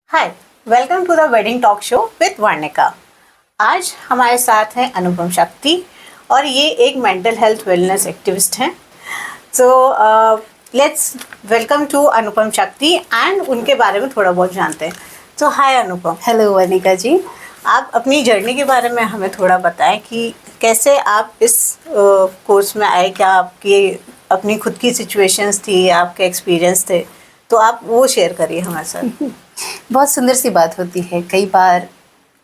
Hi, welcome to the wedding talk show with Varnika. आज हमारे साथ हैं अनुपम शक्ति और ये एक मेंटल हेल्थ वेलनेस एक्टिविस्ट हैं। सो लेट्स वेलकम टू अनुपम शक्ति एंड उनके बारे में थोड़ा बहुत जानते हैं। तो हाय अनुपम। हेलो वर्णिका जी। आप अपनी जर्नी के बारे में हमें थोड़ा बताएं कि कैसे आप इस कोर्स में आए, क्या आपकी अपनी खुद की सिचुएशंस थी, आपके एक्सपीरियंस थे, तो आप वो शेयर करिए हमारे साथ। बहुत सुंदर सी बात होती है। कई बार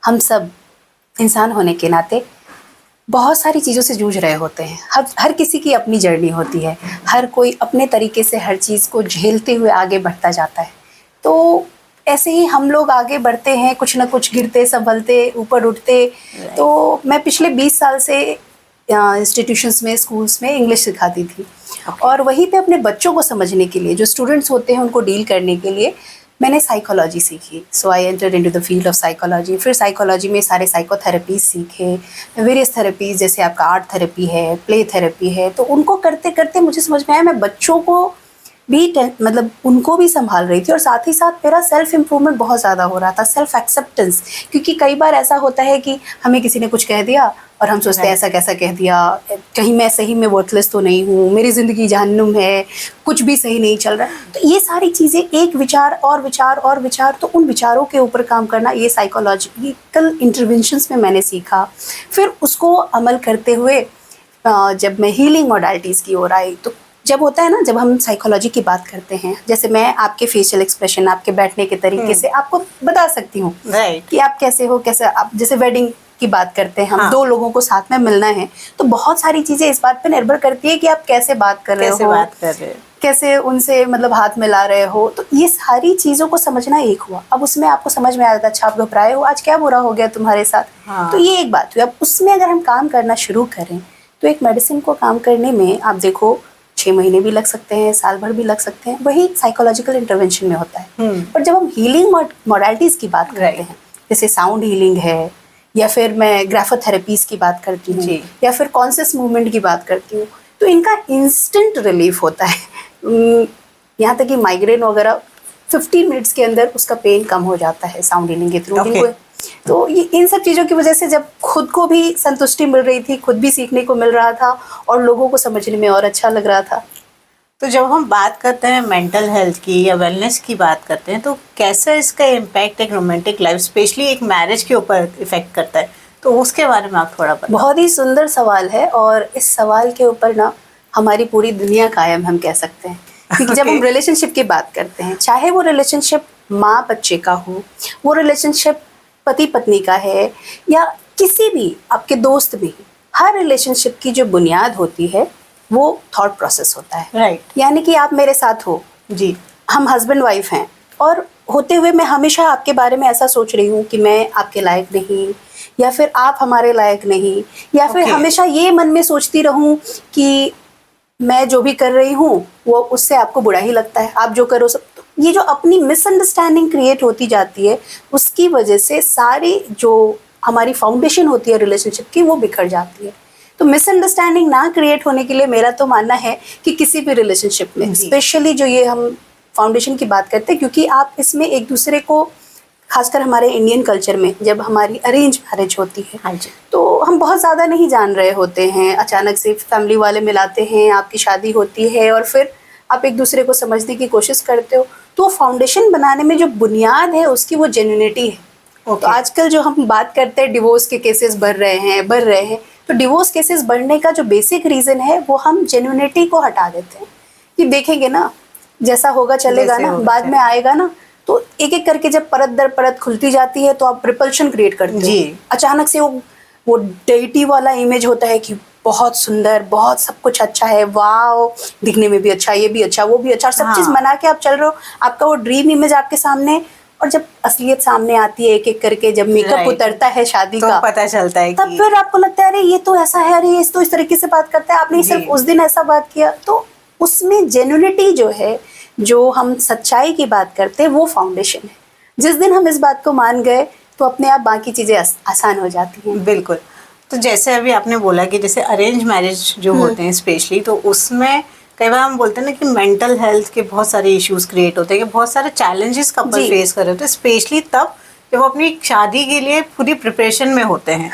हम सब इंसान होने के नाते बहुत सारी चीज़ों से जूझ रहे होते हैं। हर किसी की अपनी जर्नी होती है। हर कोई अपने तरीके से हर चीज़ को झेलते हुए आगे बढ़ता जाता है। तो ऐसे ही हम लोग आगे बढ़ते हैं, कुछ ना कुछ गिरते संभलते ऊपर उठते। तो मैं पिछले 20 साल से इंस्टीट्यूशंस में, स्कूल्स में इंग्लिश सिखाती थी। और वहीं पे अपने बच्चों को समझने के लिए, जो स्टूडेंट्स होते हैं उनको डील करने के लिए मैंने साइकोलॉजी सीखी। So I entered into the field of psychology. फिर साइकोलॉजी में सारे साइकोथेरेपीज सीखे, वेरियस थेरेपीज, जैसे आपका आर्ट थेरेपी है, प्ले थेरेपी है। तो उनको करते करते मुझे समझ में आया मैं बच्चों को भी मतलब उनको भी संभाल रही थी, और साथ ही साथ मेरा सेल्फ इम्प्रूवमेंट बहुत ज़्यादा हो रहा था, सेल्फ एक्सेप्टेंस। क्योंकि कई बार ऐसा होता है कि हमें किसी ने कुछ कह दिया और हम सोचते हैं ऐसा कैसा कह दिया, कहीं मैं सही में वर्थलेस तो नहीं हूँ, मेरी ज़िंदगी जहन्नुम है, कुछ भी सही नहीं चल रहा। तो ये सारी चीज़ें, एक विचार और विचार और विचार, तो उन विचारों के ऊपर काम करना, ये साइकोलॉजिकल इंटरवेंशंस में मैंने सीखा। फिर उसको अमल करते हुए जब मैं हीलिंग मोडालिटीज़ की ओर आई, तो जब होता है ना, जब हम साइकोलॉजी की बात करते हैं, जैसे मैं आपके फेशियल एक्सप्रेशन, आपके बैठने के तरीके से आपको बता सकती हूँ कि आप कैसे हो, कैसे आप, जैसे वेडिंग की बात करते हैं हम, दो लोगों को साथ में मिलना है, तो बहुत सारी चीजें इस बात पे निर्भर करती है कि आप कैसे बात कर रहे हो, कैसे उनसे मतलब हाथ मिला रहे हो। तो ये सारी चीजों को समझना एक हुआ। अब उसमें आपको समझ में आ जाता है, अच्छा आप घबराए हो, आज क्या बुरा हो गया तुम्हारे साथ। तो ये एक बात हुई। अब उसमें अगर हम काम करना शुरू करें तो एक मेडिसिन को काम करने में आप देखो 6 महीने भी लग सकते हैं, साल भर भी लग सकते हैं। वही साइकोलॉजिकल इंटरवेंशन में होता है। पर जब हम हीलिंग मोडालिटीज़ की बात करते हैं, जैसे साउंड हीलिंग है, या फिर मैं ग्राफोथेरेपीज़ की बात करती हूँ, या फिर कॉन्शियस मूवमेंट की बात करती हूँ, तो इनका इंस्टेंट रिलीफ होता है। यहाँ तक कि माइग्रेन वगैरह 15 मिनट्स के अंदर उसका पेन कम हो जाता है साउंड हीलिंग के थ्रू। तो ये इन सब चीज़ों की वजह से जब खुद को भी संतुष्टि मिल रही थी, खुद भी सीखने को मिल रहा था, और लोगों को समझने में और अच्छा लग रहा था। तो जब हम बात करते हैं मेंटल हेल्थ की या वेलनेस की बात करते हैं, तो कैसे इसका इम्पैक्ट एक रोमांटिक लाइफ, स्पेशली एक मैरिज के ऊपर इफेक्ट करता है, तो उसके बारे में आप थोड़ा बताएं। बहुत ही सुंदर सवाल है, और इस सवाल के ऊपर ना हमारी पूरी दुनिया कायम, हम कह सकते हैं। क्योंकि जब हम रिलेशनशिप की बात करते हैं, चाहे वो रिलेशनशिप माँ बच्चे का हो, वो रिलेशनशिप पति पत्नी का है, या किसी भी आपके दोस्त भी, हर रिलेशनशिप की जो बुनियाद होती है वो थॉट प्रोसेस होता है। राइट। यानी कि आप मेरे साथ हो जी, हम हस्बैंड वाइफ हैं, और होते हुए मैं हमेशा आपके बारे में ऐसा सोच रही हूँ कि मैं आपके लायक नहीं, या फिर आप हमारे लायक नहीं, या फिर हमेशा ये मन में सोचती रहूँ कि मैं जो भी कर रही हूँ वो उससे आपको बुरा ही लगता है, आप जो करो सब। तो ये जो अपनी मिसअंडरस्टैंडिंग क्रिएट होती जाती है, उसकी वजह से सारी जो हमारी फाउंडेशन होती है रिलेशनशिप की, वो बिखर जाती है। तो मिसअंडरस्टैंडिंग ना क्रिएट होने के लिए मेरा तो मानना है कि किसी भी रिलेशनशिप में, स्पेशली जो ये हम फाउंडेशन की बात करते हैं, क्योंकि आप इसमें एक दूसरे को, खासकर हमारे इंडियन कल्चर में जब हमारी अरेंज मैरिज होती है, हाँ जी, तो हम बहुत ज़्यादा नहीं जान रहे होते हैं, अचानक से फैमिली वाले मिलाते हैं, आपकी शादी होती है, और फिर आप एक दूसरे को समझने की कोशिश करते हो। तो फाउंडेशन बनाने में जो बुनियाद है उसकी वो जेन्युइनिटी है। तो आजकल जो हम बात करते हैं, डिवोर्स के केसेस बढ़ रहे हैं, तो डिवोर्स केसेस बढ़ने का जो बेसिक रीज़न है वो हम जेन्युइनिटी को हटा देते हैं कि देखेंगे ना, जैसा होगा चलेगा ना, बाद में आएगा ना। तो एक एक करके जब परत दर परत खुलती जाती है तो आप रिपल्शन क्रिएट करते हो। अचानक से वो डेटी वाला इमेज होता है कि बहुत सुंदर, बहुत सब कुछ अच्छा है, वाओ, दिखने में भी अच्छा, ये भी अच्छा, वो भी अच्छा, सब चीज़ मना के आप चल रहे हो, आपका वो ड्रीम इमेज आपके सामने। और जब असलियत सामने आती है एक एक करके, जब मेकअप उतरता है शादी का, पता चलता है, तब फिर आपको लगता है अरे ये तो ऐसा है, अरे ये तो इस तरीके से बात करता है, आपने सिर्फ उस दिन ऐसा बात किया। तो उसमें जेन्युइनिटी जो है, जो हम सच्चाई की बात करते हैं, वो फाउंडेशन है। जिस दिन हम इस बात को मान गए तो अपने आप बाकी चीज़ें आसान हो जाती हैं। बिल्कुल। तो जैसे अभी आपने बोला कि जैसे अरेंज मैरिज जो होते हैं स्पेशली, तो उसमें कई बार हम बोलते हैं ना कि मेंटल हेल्थ के बहुत सारे इश्यूज क्रिएट होते हैं, कि बहुत सारे चैलेंजेस कपल जी। फेस कर रहे होते हैं, स्पेशली तब जब वो अपनी शादी के लिए पूरी प्रिपरेशन में होते हैं।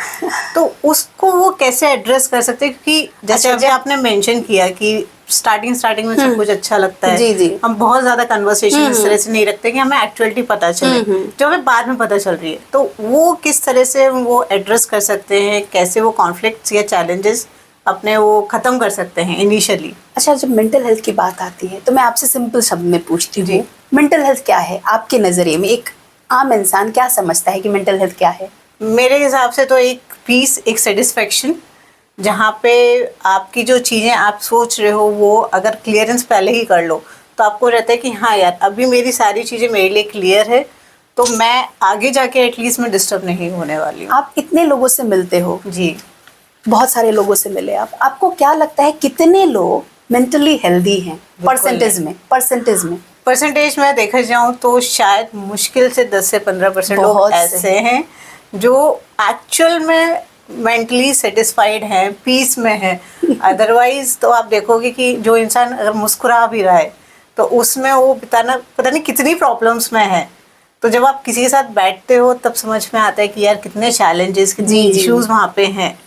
तो उसको वो कैसे एड्रेस कर सकते हैं, क्योंकि जैसे अभी आपने मेंशन किया कि स्टार्टिंग में सब कुछ अच्छा लगता है, जी, जी। हम बहुत ज्यादा कन्वर्सेशन इस तरह से नहीं रखते कि हमें एक्चुअलिटी पता चले, जो हमें बाद में पता चल रही है। तो वो किस तरह से वो एड्रेस कर सकते हैं, कैसे वो कॉन्फ्लिक्ट्स या चैलेंजेस अपने वो खत्म कर सकते हैं इनिशियली? अच्छा, जब मेंटल हेल्थ की बात आती है तो मैं आपसे सिंपल शब्द में पूछती जी। हूँ, मेंटल हेल्थ क्या है आपके नज़रिए में? एक आम इंसान क्या समझता है कि मेंटल हेल्थ क्या है? मेरे हिसाब से तो एक पीस, एक सेटिस्फेक्शन, जहाँ पे आपकी जो चीज़ें आप सोच रहे हो वो अगर क्लियरेंस पहले ही कर लो, तो आपको रहता है कि हाँ यार, अभी मेरी सारी चीज़ें मेरे लिए क्लियर है, तो मैं आगे जाके एटलीस्ट मैं डिस्टर्ब नहीं होने वाली हूँ। आप इतने लोगों से मिलते हो, जी। बहुत सारे लोगों से मिले आप, आपको क्या लगता है कितने लोग मेंटली हेल्दी हैं? परसेंटेज में परसेंटेज में देखा जाऊँ तो शायद मुश्किल से 10 से 15% लोग बहुत ऐसे हैं जो एक्चुअल में मेंटली सेटिस्फाइड हैं, पीस में हैं। अदरवाइज तो आप देखोगे कि जो इंसान अगर मुस्कुरा भी रहा है तो उसमें वो पता नहीं कितनी प्रॉब्लम्स में है। तो जब आप किसी के साथ बैठते हो तब समझ में आता है कि यार कितने चैलेंजेस, कितने जी, जी। इश्यूज वहाँ पे हैं।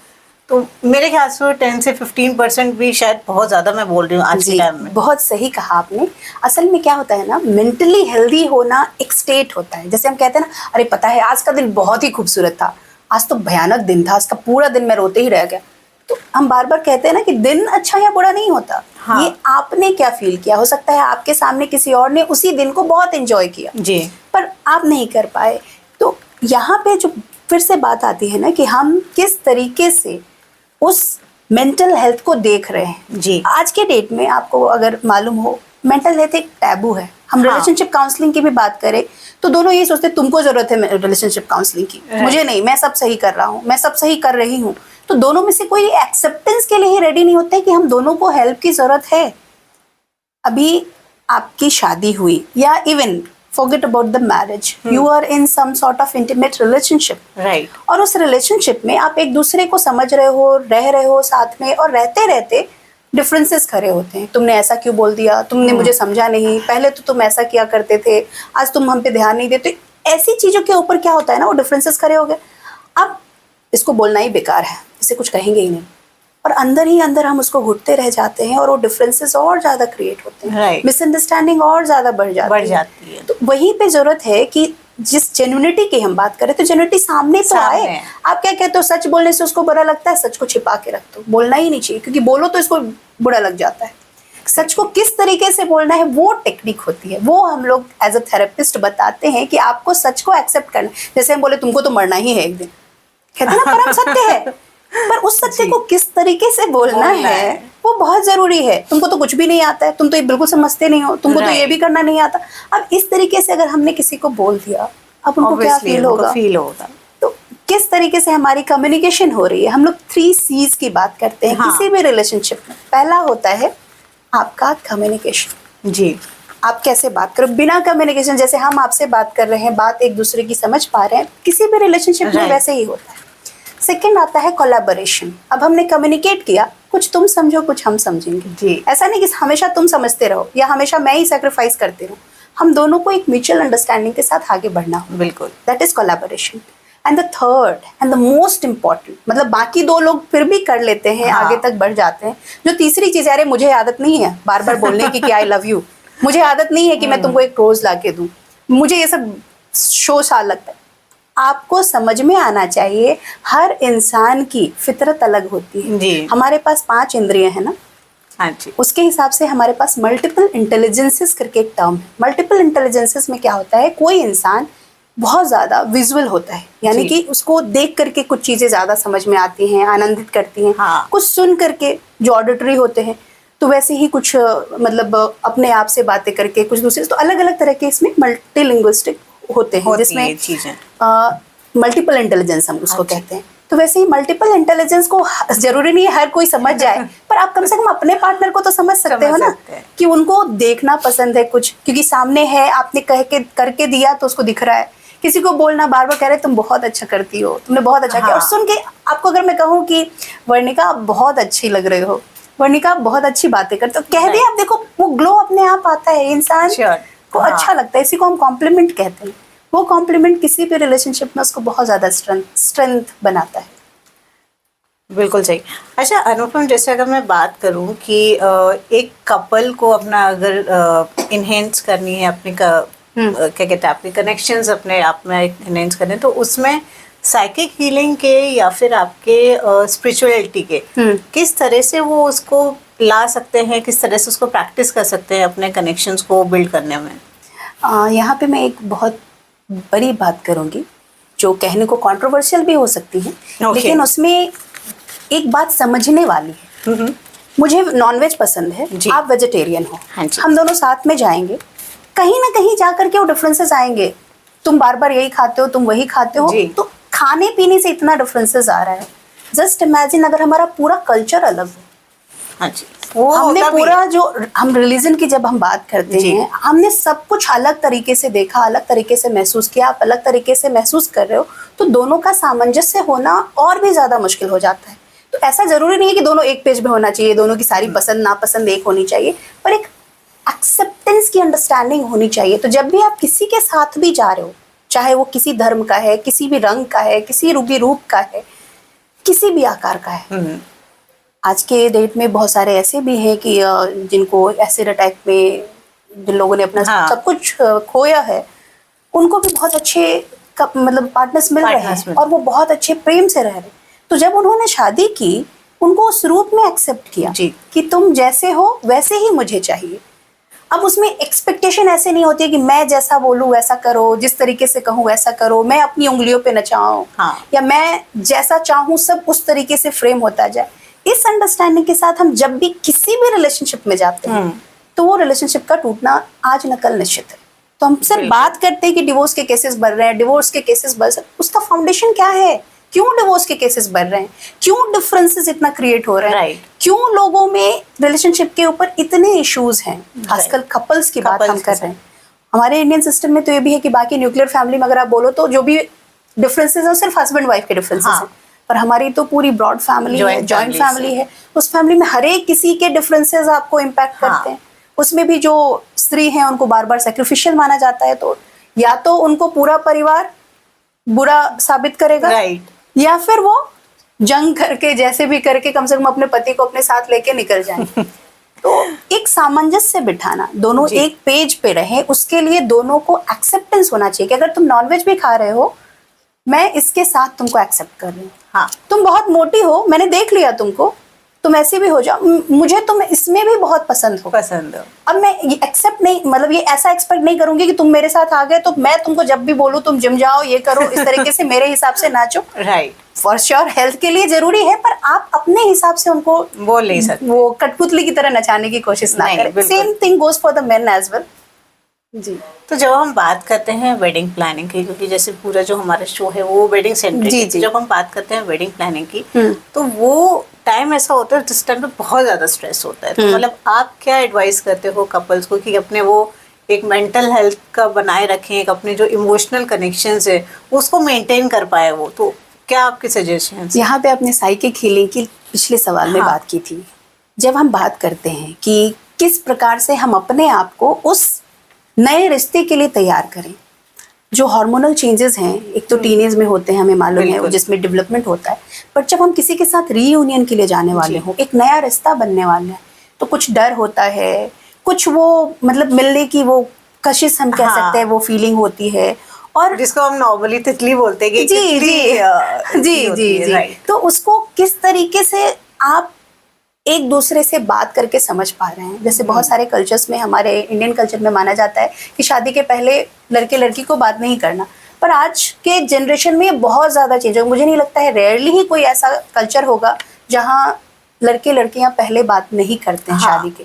तो मेरे ख्याल से 10 से 15% भी शायद बहुत ज़्यादा मैं बोल रही हूँ आज के जी, टाइम में। बहुत सही कहा आपने। असल में क्या होता है ना, मेंटली हेल्दी होना एक स्टेट होता है। जैसे हम कहते हैं ना, अरे पता है आज का दिन बहुत ही खूबसूरत था, आज तो भयानक दिन था, आज का पूरा दिन मैं रोते ही रह गया। तो हम बार बार कहते हैं ना कि दिन अच्छा या बुरा नहीं होता। हाँ। ये आपने क्या फील किया, हो सकता है आपके सामने किसी और ने उसी दिन को बहुत एंजॉय किया, जी। पर आप नहीं कर पाए। तो यहाँ पे जो फिर से बात आती है ना कि हम किस तरीके से उस मेंटल हेल्थ को देख रहे हैं। जी। आज के डेट में आपको अगर मालूम हो, मेंटल हेल्थ एक टैबू है। हम हाँ। रिलेशनशिप काउंसलिंग की भी बात करें तो दोनों ये सोचते हैं तुमको जरूरत है रिलेशनशिप काउंसलिंग की, मुझे नहीं, मैं सब सही कर रहा हूँ, मैं सब सही कर रही हूँ। तो दोनों में से कोई एक्सेप्टेंस के लिए ही रेडी नहीं होते कि हम दोनों को हेल्प की जरूरत है। अभी आपकी शादी हुई या even forget about the marriage, you are in some sort of intimate relationship, right. और उस रिलेशनशिप में आप एक दूसरे को समझ रहे हो, रह रहे हो साथ में, और रहते रहते डिफरेंसेस खड़े होते हैं। तुमने ऐसा क्यों बोल दिया, तुमने मुझे समझा नहीं, पहले तो तुम ऐसा किया करते थे, आज तुम हम पे ध्यान नहीं देते। ऐसी चीज़ों के ऊपर क्या होता है ना, वो डिफरेंसेस खड़े हो गए। अब इसको बोलना ही बेकार है, इसे कुछ कहेंगे ही नहीं, और अंदर ही अंदर हम उसको घुटते रह जाते हैं और वो डिफरेंसेस और ज़्यादा क्रिएट होते हैं, Right. मिसअंडरस्टैंडिंग और ज़्यादा बढ़ जाती है। तो वहीं पे ज़रूरत है कि जिस जेन्युइनिटी की हम बात करें तो जेन्युइनिटी सामने तो आए। सामने। आप क्या कहते हो, सच बोलने से उसको बुरा लगता है, सच को छिपा के रख दो, बोलना ही नहीं चाहिए, क्योंकि बोलो तो इसको बुरा लग जाता है। सच को किस तरीके से बोलना है वो टेक्निक होती है, वो हम लोग एज अ थेरेपिस्ट बताते हैं कि आपको सच को एक्सेप्ट करना। जैसे हम बोले तुमको तो मरना ही है एक दिन, कहते हैं ना परम सत्य है, पर उस सत्य को किस तरीके से बोलना है वो बहुत जरूरी है। तुमको तो कुछ भी नहीं आता है, तुम तो ये बिल्कुल समझते नहीं हो, तुमको तो ये भी करना नहीं आता। अब इस तरीके से अगर हमने किसी को बोल दिया, अब उनको क्या फील होगा? तो किस तरीके से हमारी कम्युनिकेशन हो रही है। हम लोग 3 C's की बात करते हैं किसी भी रिलेशनशिप में। पहला होता है आपका कम्युनिकेशन। जी। आप कैसे बात करो, बिना कम्युनिकेशन, जैसे हम आपसे बात कर रहे हैं, बात एक दूसरे की समझ पा रहे हैं, किसी भी रिलेशनशिप में वैसे ही होता है। सेकेंड आता है कोलैबोरेशन। अब हमने कम्युनिकेट किया, कुछ तुम समझो कुछ हम समझेंगे। जी। ऐसा नहीं कि हमेशा तुम समझते रहो या हमेशा मैं ही सैक्रिफाइस करती रहूं। हम दोनों को एक म्यूचुअल अंडरस्टैंडिंग के साथ आगे बढ़ना हो। बिल्कुल। That is collaboration. And the third and the most important, मतलब बाकी 2 लोग फिर भी कर लेते हैं, हाँ। आगे तक बढ़ जाते हैं। जो तीसरी चीज है, अरे मुझे आदत नहीं है बार बार बोलने की कि आई लव यू, मुझे आदत नहीं है कि मैं तुमको एक रोज ला के दूं, मुझे ये सब शो सा लगता है। आपको समझ में आना चाहिए हर इंसान की फितरत अलग होती है। जी। हमारे पास 5 इंद्रियां हैं ना, हाँ जी। उसके हिसाब से हमारे पास मल्टीपल इंटेलिजेंसेस करके एक टर्म है। मल्टीपल इंटेलिजेंसेस में क्या होता है, कोई इंसान बहुत ज़्यादा विजुअल होता है, यानी कि उसको देख करके कुछ चीज़ें ज़्यादा समझ में आती हैं, आनंदित करती हैं। हाँ। कुछ सुन करके जो ऑडिटरी होते हैं, तो वैसे ही कुछ मतलब अपने आप से बातें करके कुछ दूसरे, तो अलग अलग तरह के इसमें मल्टीलिंग्विस्टिक होते हैं, जिसमें मल्टीपल इंटेलिजेंस हम उसको कहते हैं। तो वैसे ही मल्टीपल इंटेलिजेंस को जरूरी नहीं है हर कोई समझ जाए, पर आप कम से कम अपने पार्टनर को तो समझ सकते हो ना, कि उनको देखना पसंद है कुछ, क्योंकि सामने है, आपने कह के करके दिया तो उसको दिख रहा है। किसी को बोलना, बार बार कह रहे तुम बहुत अच्छा करती हो, तुमने बहुत अच्छा किया, और सुन के आपको अगर मैं कहूँ कि वर्णिका आप बहुत अच्छी लग रही हो, वर्णिका बहुत अच्छी बातें करते हो, कह दिया आप, देखो वो ग्लो अपने आप आता है, इंसान Sure. को हाँ. अच्छा लगता है, इसी को हम कॉम्प्लीमेंट कहते हैं। वो कॉम्प्लीमेंट किसी भी रिलेशनशिप में उसको बहुत ज्यादा स्ट्रेंथ बनाता है। बिल्कुल सही। अच्छा अनुपम, जैसे अगर मैं बात करूं कि एक कपल को अपना अगर इन्हेंस करनी है, अपनी क्या कहते हैं, अपने कनेक्शंस अपने आप में इन्हेंस करने, तो उसमें साइकिक हीलिंग के या फिर आपके स्पिरिचुअलिटी के किस तरह से वो उसको ला सकते हैं, किस तरह से उसको प्रैक्टिस कर सकते हैं अपने कनेक्शंस को बिल्ड करने में? यहाँ पे मैं एक बहुत बड़ी बात करूंगी जो कहने को कंट्रोवर्शियल भी हो सकती है, लेकिन उसमें एक बात समझने वाली है। मुझे नॉनवेज पसंद है, आप वेजिटेरियन हो, हम दोनों साथ में जाएंगे, कहीं ना कहीं जाकर के वो डिफरेंसेस आएंगे। तुम बार बार यही खाते हो, तुम वही खाते हो, तो खाने पीने से इतना डिफरेंसेस आ रहा है। जस्ट इमेजिन अगर हमारा पूरा कल्चर अलग हो। हाँ जी, हमने पूरा जो हम रिलीजन की जब हम बात करते हैं, हमने सब कुछ अलग तरीके से देखा, अलग तरीके से महसूस किया, आप अलग तरीके से महसूस कर रहे हो, तो दोनों का सामंजस्य होना और भी ज्यादा मुश्किल हो जाता है। तो ऐसा जरूरी नहीं है कि दोनों एक पेज पे होना चाहिए, दोनों की सारी पसंद नापसंद एक होनी चाहिए, पर एक एक्सेप्टेंस की अंडरस्टैंडिंग होनी चाहिए। तो जब भी आप किसी के साथ भी जा रहे हो, चाहे वो किसी धर्म का है, किसी भी रंग का है, किसी रूप का है, किसी भी आकार का है, आज के डेट में बहुत सारे ऐसे भी हैं कि जिनको एसिड अटैक में जिन लोगों ने अपना सब कुछ खोया है, उनको भी बहुत अच्छे मतलब पार्टनर्स मिल रहे हैं और वो बहुत अच्छे प्रेम से रह रहे हैं। तो जब उन्होंने शादी की, उनको उस रूप में एक्सेप्ट किया कि तुम जैसे हो वैसे ही मुझे चाहिए। अब उसमें एक्सपेक्टेशन ऐसे नहीं होती है कि मैं जैसा बोलूं वैसा करो, जिस तरीके से कहूं वैसा करो, मैं अपनी उंगलियों पे नचाऊं, या मैं जैसा चाहूं सब उस तरीके से फ्रेम होता जाए। इस अंडरस्टैंडिंग के साथ हम जब भी किसी भी रिलेशनशिप में जाते हैं, तो वो रिलेशनशिप का टूटना आज न कल निश्चित है। तो हम सिर्फ बात करते हैं कि डिवोर्स के केसेस बढ़ रहे हैं, डिवोर्स के केसेस बढ़ रहे हैं, उसका फाउंडेशन क्या है? क्यों डिवोर्स के केसेस बढ़ रहे हैं? क्यों डिफरेंसेस इतना क्रिएट हो रहे हैं? क्यों लोगों में रिलेशनशिप के ऊपर इतने इश्यूज हैं? खासकर कपल्स की बात हम कर रहे हैं। हमारे इंडियन सिस्टम में तो ये भी है कि बाकी न्यूक्लियर फैमिली में अगर आप बोलो तो जो भी डिफरेंसेस है सिर्फ हस्बैंड वाइफ के डिफरेंसेस हैं, पर हमारी तो पूरी ब्रॉड फैमिली है, जॉइंट फैमिली है। उस फैमिली में हर एक किसी के डिफरेंसेस आपको इम्पैक्ट करते हैं। उसमें भी जो स्त्री हैं उनको बार बार सैक्रिफिशियल माना जाता है, तो या तो उनको पूरा परिवार बुरा साबित करेगा, या फिर वो जंग करके जैसे भी करके कम से कम अपने पति को अपने साथ लेके निकल जाए। तो एक सामंजस्य बिठाना, दोनों एक पेज पे रहे, उसके लिए दोनों को एक्सेप्टेंस होना चाहिए कि अगर तुम नॉनवेज भी खा रहे हो, मैं इसके साथ तुमको एक्सेप्ट कर रही हूँ। तुम बहुत मोटी हो, मैंने देख लिया तुमको, तुम ऐसे भी हो जाओ, मुझे तुम इसमें भी बहुत पसंद हो। अब मैं ये एक्सेप्ट नहीं, मतलब ये ऐसा एक्सपेक्ट नहीं करूंगी कि तुम मेरे साथ आ गए तो मैं तुमको जब भी बोलूं तुम जिम जाओ, ये करो, इस तरीके से मेरे हिसाब से नाचो। फॉर श्योर हेल्थ के लिए जरूरी है, पर आप अपने हिसाब से उनको बोल नहीं सकते, वो कठपुतली की तरह नचाने की कोशिश ना करें। Same thing goes for the men as well. जी, तो जब हम बात करते हैं वेडिंग प्लानिंग की, क्योंकि जैसे पूरा जो हमारा शो है वो वेडिंग सेंट्रिक है, जब हम बात करते हैं वेडिंग प्लानिंग की, तो वो टाइम ऐसा होता है जिस टाइम पे बहुत ज्यादा स्ट्रेस होता है। तो मतलब आप क्या एडवाइस करते हो कपल्स को कि अपने वो एक मेंटल हेल्थ का बनाए रखें, एक अपने जो इमोशनल कनेक्शंस है उसको मेंटेन कर पाए वो, तो क्या आपके सजेशन? यहाँ पे आपने साइकिक हीलिंग की पिछले सवाल में बात की थी। जब हम बात करते हैं कि किस प्रकार से हम अपने आप को उस नए रिश्ते के लिए तैयार करें, जो हार्मोनल चेंजेस हैं, एक तो टीनेज में होते हैं, हमें मालूम है, जिसमें डेवलपमेंट होता है, पर जब हम किसी के साथ रीयूनियन के लिए जाने वाले हों, एक नया रिश्ता बनने वाला है, तो कुछ डर होता है, कुछ वो मतलब मिलने की वो कशिश हम कह सकते हैं, वो फीलिंग होती है, और जिसको हम नॉर्मली तितली बोलते हैं कि जी। तो उसको किस तरीके से आप एक दूसरे से बात करके समझ पा रहे हैं। जैसे बहुत सारे कल्चर्स में, हमारे इंडियन कल्चर में माना जाता है कि शादी के पहले लड़के लड़की को बात नहीं करना, पर आज के जनरेशन में बहुत ज़्यादा चेंज हो। मुझे नहीं लगता है, रेयरली ही कोई ऐसा कल्चर होगा जहाँ लड़के लड़कियाँ पहले बात नहीं करते हैं शादी के।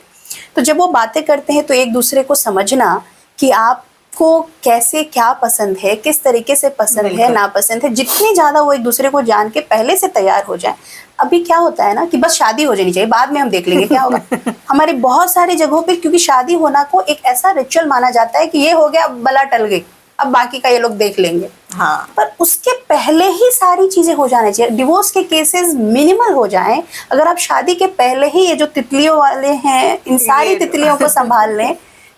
तो जब वो बातें करते हैं तो एक दूसरे को समझना कि आपको कैसे क्या पसंद है, किस तरीके से पसंद है, नापसंद है, जितनी ज़्यादा वो एक दूसरे को जान के पहले से तैयार हो जाए। अभी क्या होता है ना कि बस शादी हो जानी चाहिए, बाद में हम देख लेंगे क्या होगा। हमारे बहुत सारी जगहों पे क्योंकि शादी होना को एक ऐसा रिचुअल माना जाता है कि ये हो गया बला टल गई, अब बाकी का ये लोग देख लेंगे। हाँ, पर उसके पहले ही सारी चीजें हो जाने चाहिए, डिवोर्स के केसेस मिनिमल हो जाएं। अगर आप शादी के पहले ही ये जो तितलियों वाले हैं इन सारी ये- तितलियों को संभाल लें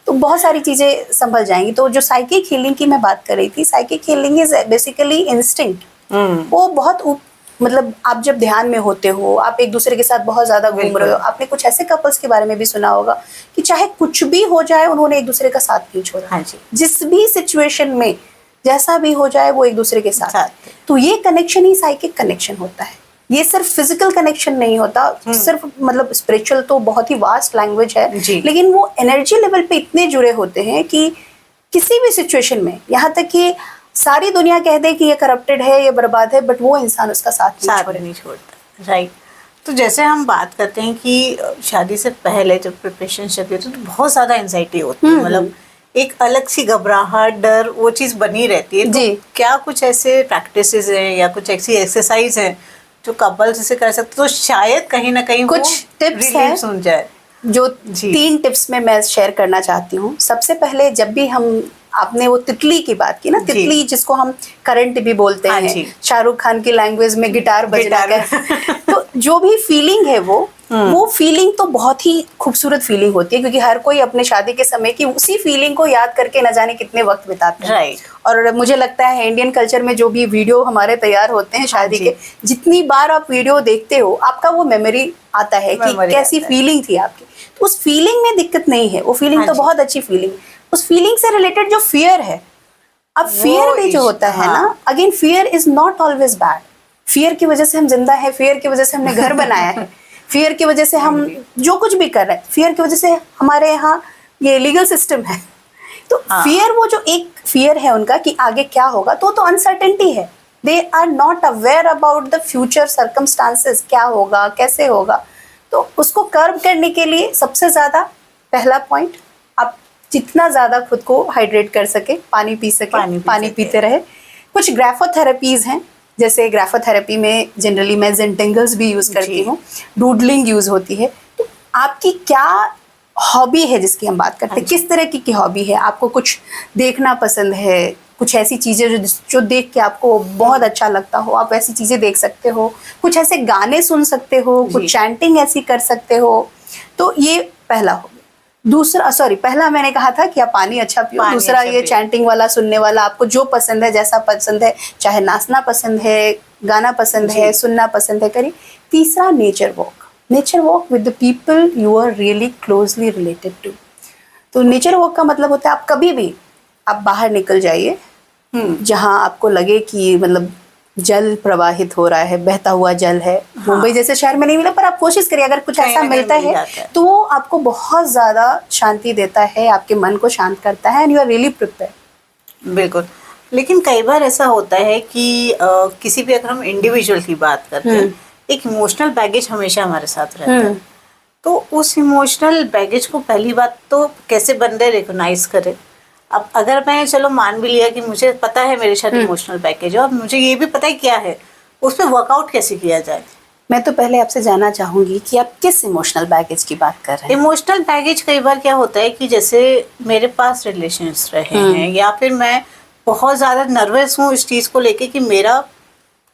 तो बहुत सारी चीजें संभल जाएंगी। तो जो साइकिक हीलिंग की मैं बात कर रही थी, psychic healing is basically instinct. वो बहुत मतलब आप जब ध्यान में होते हो, आप एक दूसरे के साथ बहुत ज्यादा घूम रहे हो। आपने कुछ ऐसे कपल्स के बारे में भी सुना होगा कि चाहे कुछ भी हो जाए उन्होंने एक दूसरे का साथ नहीं छोड़ा। हाँ जी। जिस भी सिचुएशन में जैसा भी हो जाए वो एक दूसरे के साथ। साथ। तो ये कनेक्शन ही साइकिक कनेक्शन होता है। ये सिर्फ फिजिकल कनेक्शन नहीं होता, सिर्फ मतलब स्पिरिचुअल तो बहुत ही वास्ट लैंग्वेज है, जी। लेकिन वो एनर्जी लेवल पे इतने जुड़े होते हैं कि किसी भी सिचुएशन में, यहाँ तक कि सारी दुनिया कह दे कि ये करप्टेड है, ये बर्बाद है, बट वो इंसान उसका साथ नहीं छोड़ता। राइट। तो जैसे हम बात करते हैं कि शादी से पहले जब प्रिपरेशन चलती है तो बहुत ज़्यादा एंजाइटी होती है, मतलब एक अलग सी घबराहट, डर, वो चीज़ बनी रहती है। तो जी। क्या कुछ ऐसे प्रैक्टिसेस हैं या कुछ ऐसी एक्सरसाइज हैं जो कपल्स इसे कर सकते, तो शायद कहीं ना कहीं कुछ टिप्स हैं सुन जाए जो जी। 3 टिप्स में मैं शेयर करना चाहती हूँ। सबसे पहले, जब भी हम, आपने वो तितली की बात की ना, तितली जिसको हम करंट भी बोलते हाँ हैं, जी। शाहरुख खान की लैंग्वेज में गिटार बजना गिटार। तो जो भी फीलिंग है वो फीलिंग तो बहुत ही खूबसूरत फीलिंग होती है, क्योंकि हर कोई अपने शादी के समय की उसी फीलिंग को याद करके न जाने कितने वक्त बिताते हैं। राइट। और मुझे लगता है इंडियन कल्चर में जो भी वीडियो हमारे तैयार होते हैं शादी जी। के, जितनी बार आप वीडियो देखते हो आपका वो मेमोरी आता है कि कैसी फीलिंग थी आपकी। तो उस फीलिंग में दिक्कत नहीं है, वो फीलिंग तो बहुत अच्छी फीलिंग है। उस फीलिंग से रिलेटेड जो फियर है, अब फियर भी जो होता है ना, again fear is not always bad. Fear की वजह से हम जिंदा है, फियर की वजह से हमने घर बनाया है, फियर की वजह से हम जो कुछ भी कर रहे हैं, फियर की वजह से हमारे यहाँ ये लीगल सिस्टम है। तो फियर, वो जो एक फियर है उनका कि आगे क्या होगा, तो अनसर्टेनिटी है। They are not aware about the future circumstances, क्या होगा, कैसे होगा। तो उसको कर्व करने के लिए सबसे ज्यादा पहला पॉइंट, आप जितना ज्यादा खुद को हाइड्रेट कर सके, पानी पी सके, पानी पीते रहे। कुछ ग्राफोथेरेपीज हैं, जैसे ग्राफोथेरेपी में जनरली मैं जेंटेंगल्स भी यूज करती हूँ, डूडलिंग यूज होती है। तो आपकी क्या हॉबी है जिसकी हम बात करते हैं, किस तरह की हॉबी है? आपको कुछ देखना पसंद है, कुछ ऐसी चीजें जो देख के आपको बहुत अच्छा लगता हो, आप ऐसी चीजें देख सकते हो। कुछ ऐसे गाने सुन सकते हो, कुछ चैंटिंग ऐसी कर सकते हो। तो ये पहला हो। दूसरा, सॉरी, पहला मैंने कहा था कि आप पानी अच्छा पियो, दूसरा ये चैंटिंग वाला, सुनने वाला, आपको जो पसंद है, जैसा पसंद है, चाहे नाचना पसंद है, गाना पसंद है, सुनना पसंद है, करिए। तीसरा, nature walk with the people you are really closely related to. तो नेचर वॉक का मतलब होता है आप कभी भी आप बाहर निकल जाइए जहाँ आपको लगे कि मतलब जल प्रवाहित हो रहा है, बहता हुआ जल है। मुंबई जैसे शहर में नहीं मिला, पर आप कोशिश करिए, अगर कुछ ऐसा मिलता है तो वो आपको बहुत ज्यादा शांति देता है, आपके मन को शांत करता है, and you are really prepared. बिल्कुल। लेकिन कई बार ऐसा होता है कि किसी भी, अगर हम इंडिविजुअल की बात करते हैं, एक इमोशनल बैगेज हमेशा हमारे साथ रहता है। तो उस इमोशनल बैगेज को पहली बात तो कैसे बंदे रिकॉग्नाइज करे। अब अगर मैं चलो मान भी लिया कि मुझे पता है मेरे साथ इमोशनल बैगेज है और मुझे ये भी पता है क्या है, उस पर वर्कआउट कैसे किया जाए। मैं तो पहले आपसे जानना चाहूंगी कि आप किस इमोशनल बैगेज की बात कर रहे हैं। इमोशनल बैगेज कई बार क्या होता है कि जैसे मेरे पास रिलेशंस रहे हैं, या फिर मैं बहुत ज़्यादा नर्वस हूँ इस चीज़ को लेके कि मेरा